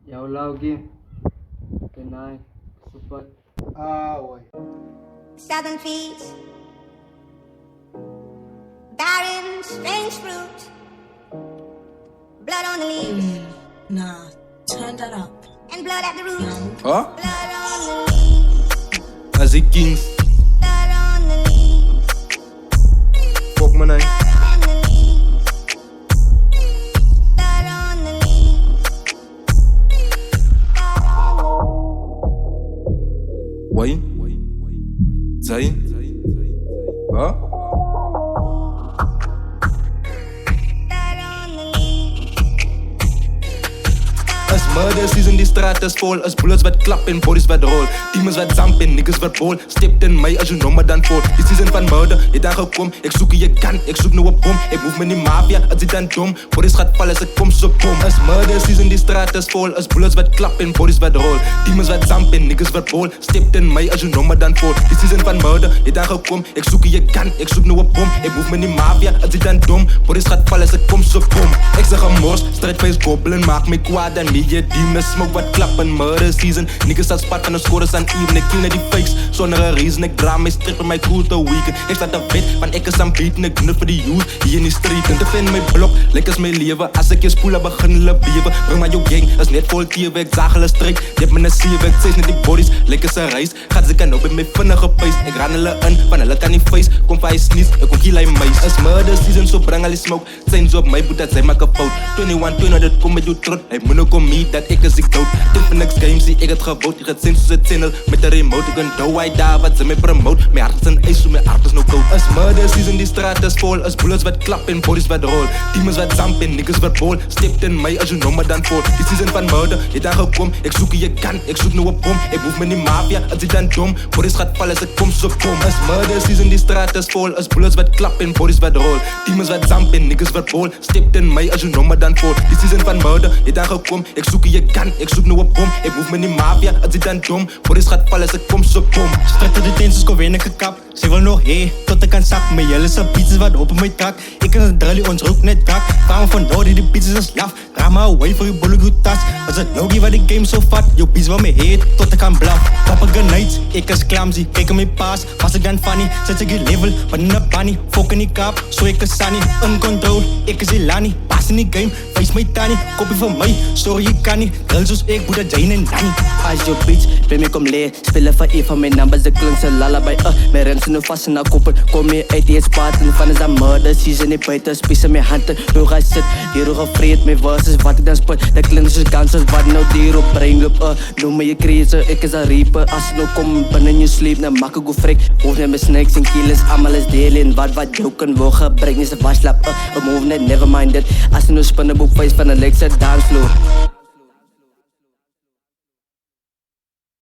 Jouw laugie. Kenai. Super. Oi. Southern trees, barren, strange fruit, blood on the leaves, Nah, turn that up. and blood at the roots. Huh? Blood on the leaves, As ik kings, blood on the leaves, fuck man ay. blood on the leaves, blood on the leaves, blood on Why? Zay? Huh? the leaves. As murder season, die straat is vol. As bullets wat klap en bodies wat rol. Demons wat zamp en niggas wat bol. Stept in my as you know maar dan vol. Die season van murder, het dan gekom. Ek soek je gun, ek soek nou een bom. Ek move met die mafia, as dit dan dom. Bodies gaat vallen, as ek kom so bom. As murder season, die straat is vol. As bullets wat klap en bodies wat rol. Demons wat zamp en niggas wat bol. Stept in my as you know maar dan vol. Die season van murder, het dan gekom. Ek soek je gun, ek soek nou een bom. Ek move met die mafia, as dit dan dom. Bodies gaat vallen, as ek kom so bom. Ek zeg gemors, strijdface gobbelen, maak my kwaad en nie je demons. Smoke wat klap in murder season. Niggas dat spat van de scores aan even. Ik kill net die fakes, zonder een reason. Ik draai my strip in my cool te weekend. Ik sta te wet, van ek is aan beaten. Ik doen het voor die youth, hier in die street. En te vinden my blok, lekker is my leven. Als ik je spoelen begin hulle beven. Bring maar jou gang, is net vol teven. Ik zag hulle strik, je hebt me een zeven. Ik zeg net die bodies, lekker zijn reis. Gaat ze kan op in my vinnige pace. Ik ran hulle in, van hulle kan nie face. Kom van hy sneeze, ik ook kill hy meis. Is murder season, so bring al die smoke. Zijn zo op my boet, dat zij maak een fout. 21, 200, kom met jou trot. Hij moet ook om me, dat ik is ik dood. Tiffany's games, zie ik het gebouwd. Ik het zien soos het channel, met de remote. Ik onthoud hij daar, wat ze mij promote. Mijn hart is een ijs, so mijn hart is nou koud. As murder season, die straat is vol. As bullets wat klap en bodies wat rol. Demons wat zamp en niggas wat bol. Stept in my, as you know maar dan vol. Die season van murder, het dan gekom. Ik zoek je gun, ik zoek nou een bom. Ik move met die mafia, als die dan dom. Bodies gaat vallen, as ik kom so bom. As murder season, die straat is vol. As bullets wat klap en bodies wat rol. Demons wat zamp en niggas wat bol. Stept in my, as you know maar dan vol. Die season van murder, het dan gekom. Ik zoek je gun, ik zoek nou een bom. Ik move met die mafia, als die dan dom. Bodies gaat vallen, as ik kom so bom. Strijd de tensels, kom weer gekap. Ze wil nog tot ik kan zak. Mijn jelle zijn pizzas wat op mijn tak. Ik kan een drallie, ons rook net dak. Kwamen van Noord, die pizzas is laf. Raam away voor je bullet goed tas. Was het logie wat die game zo vat. Yo pizza wat me heet, tot ik kan blaf. Papa genites, ik is clumsy. Kijk mijn paas, was ik dan funny. Zet ik je level, wat in de bunny. Fok in die kap, zo ik is sunny. Uncontrol, ik is Ilani. Pas in die game, face my tani. Kopie van mij, sorry je kan niet. Drill zoals ik, Boeddha Jane en Danny. Als je bitch, ben ik om leer. Spelen van een van mijn numbers, de klinkt ze lullaby. Mijn rens nu vast in haar koppen. Kom je uit die spaten van is aan murder season. Ik buiten, spiezen mijn handen. Hoe ga zit, hier gevreed. Mijn verses, wat ik dan sput. De klinkt zoals kansers, wat nou die op brain loop. Noem me je crazy, ik is een reaper. Als je nou komt binnen je sleep, dan maak ik go frik. Hoofd met mijn snakes en killers, allemaal is delen. Wat jou kan wil gebruiken, is een waslap. Move net, never mind it. Als je nou spinnen, boek face van een Lexa dancevloer.